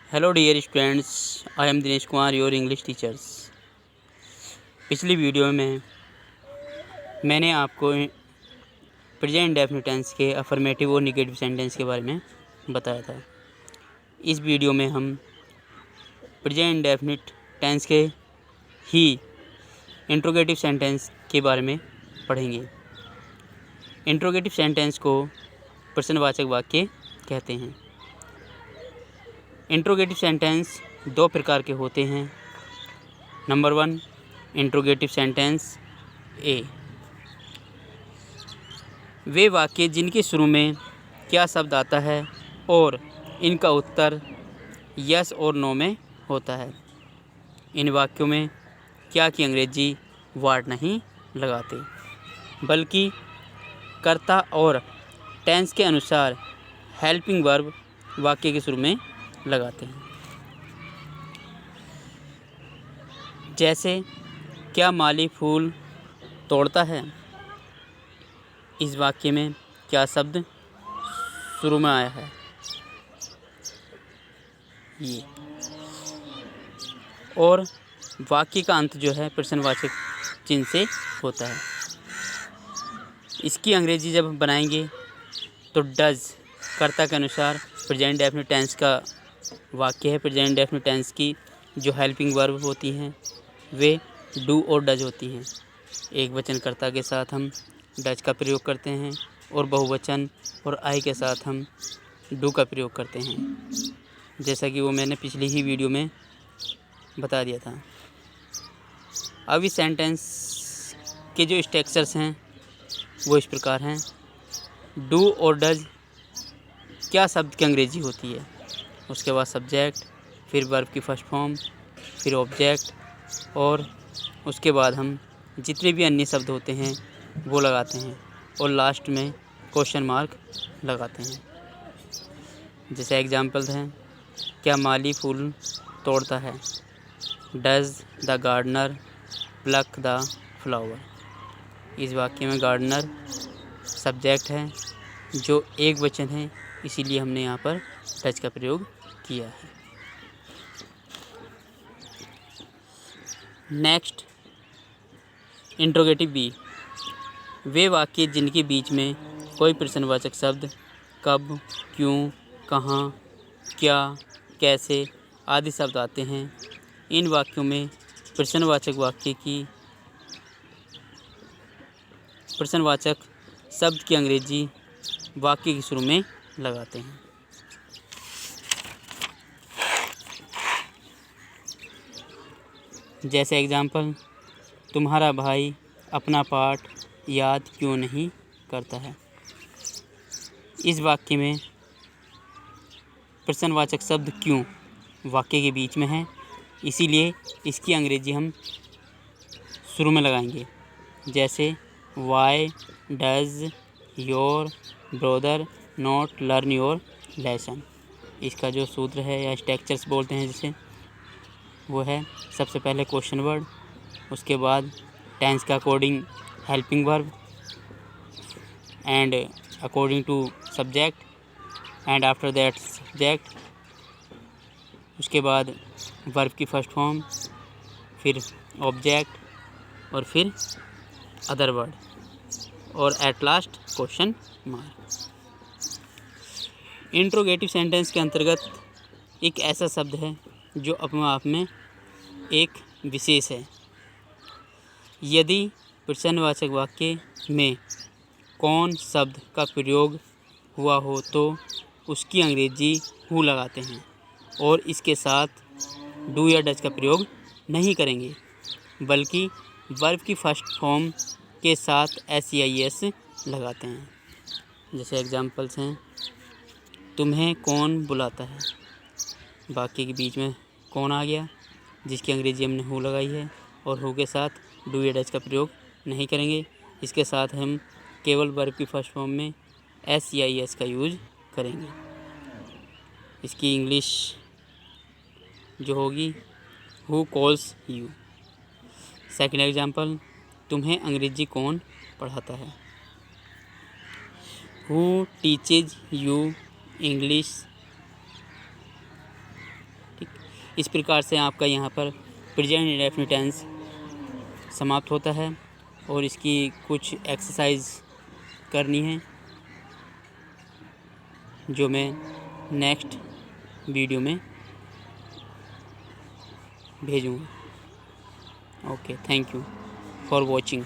Hello dear students, I am Dinesh Kumar, your English teachers. पिछली video में मैंने आपको प्रेजेंट इंडेफिनिट टेंस के अफर्मेटिव और नेगेटिव सेंटेंस के बारे में बताया था। इस वीडियो में हम प्रेजेंट इंडेफिनिट टेंस के ही इंट्रोगेटिव सेंटेंस के बारे में पढ़ेंगे। इंट्रोगेटिव सेंटेंस को प्रश्नवाचक वाक्य कहते हैं। इंट्रोगेटिव सेंटेंस दो प्रकार के होते हैं। नंबर 1, इंट्रोगेटिव सेंटेंस ए। वे वाक्य जिनके शुरू में क्या शब्द आता है और इनका उत्तर यस और नो में होता है। इन वाक्यों में क्या की अंग्रेजी वर्ड नहीं लगाते, बल्कि कर्ता और टेंस के अनुसार हेल्पिंग वर्ब वाक्य के शुरू में लगाते हैं। जैसे, क्या माली फूल तोड़ता है। इस वाक्य में क्या शब्द शुरू में आया है, ये, और वाक्य का अंत जो है प्रश्नवाचक चिन्ह से होता है। इसकी अंग्रेजी जब बनाएंगे तो डज कर्ता के अनुसार प्रेजेंट इंडेफिनिट टेंस का वाक्य है। प्रेजेंट इंडेफिनिट टेंस की जो हेल्पिंग वर्ब होती हैं वे डू और डज होती हैं। एक वचन कर्ता के साथ हम डज का प्रयोग करते हैं और बहुवचन और आई के साथ हम डू का प्रयोग करते हैं, जैसा कि वो मैंने पिछली ही वीडियो में बता दिया था। अब इस सेंटेंस के जो स्ट्रक्चर्स हैं वो इस प्रकार हैं। डू और डज क्या शब्द की अंग्रेजी होती है, उसके बाद सब्जेक्ट, फिर वर्ब की फर्स्ट फॉर्म, फिर ऑब्जेक्ट, और उसके बाद हम जितने भी अन्य शब्द होते हैं वो लगाते हैं और लास्ट में क्वेश्चन मार्क लगाते हैं। जैसे एग्जाम्पल्स हैं, क्या माली फूल तोड़ता है। Does the gardener pluck the flower. इस वाक्य में गार्डनर सब्जेक्ट है जो एक वचन है, इसीलिए हमने यहाँ पर डज का प्रयोग किया है। Next, interrogative B. वे वाक्य जिनके बीच में कोई प्रश्नवाचक शब्द कब, क्यों, कहाँ, क्या, कैसे आदि शब्द आते हैं। इन वाक्यों में प्रश्नवाचक वाक्य की प्रश्नवाचक शब्द की अंग्रेजी वाक्य के शुरू में लगाते हैं। जैसे एग्जाम्पल, तुम्हारा भाई अपना पाठ याद क्यों नहीं करता है। इस वाक्य में प्रश्नवाचक शब्द क्यों वाक्य के बीच में है, इसीलिए इसकी अंग्रेजी हम शुरू में लगाएंगे। जैसे, why does your brother not learn your lesson. इसका जो सूत्र है या स्ट्रक्चर्स बोलते हैं जिसे, वो है सबसे पहले क्वेश्चन वर्ड, उसके बाद टेंस का according helping verb and according to subject and after that subject, उसके बाद वर्ब की फर्स्ट फॉर्म, फिर ऑब्जेक्ट और फिर अदर वर्ड और at last question mark. Interrogative sentence के अंतर्गत एक ऐसा शब्द है जो अपने आप में एक विशेष है। यदि प्रश्नवाचक वाक्य में कौन शब्द का प्रयोग हुआ हो तो उसकी अंग्रेजी हु लगाते हैं और इसके साथ डू या डज का प्रयोग नहीं करेंगे, बल्कि वर्ब की फर्स्ट फॉर्म के साथ SEIS लगाते हैं। जैसे एग्जाम्पल्स हैं, तुम्हें कौन बुलाता है। वाक्य के बीच में कौन आ गया, जिसकी अंग्रेजी हमने हु लगाई है और हु के साथ डू या डज का प्रयोग नहीं करेंगे। इसके साथ हम केवल वर्ब की फर्स्ट फॉर्म में SEIS का यूज करेंगे। इसकी इंग्लिश जो होगी, who calls you. Second example, तुम्हें अंग्रेजी कौन पढ़ाता है। Who teaches you English. ठीक, इस प्रकार से आपका यहाँ पर प्रेजेंट इंडेफिनिट टेंस समाप्त होता है और इसकी कुछ एक्सरसाइज करनी है जो मैं नेक्स्ट वीडियो में भेजूँगा। Okay, thank you for watching.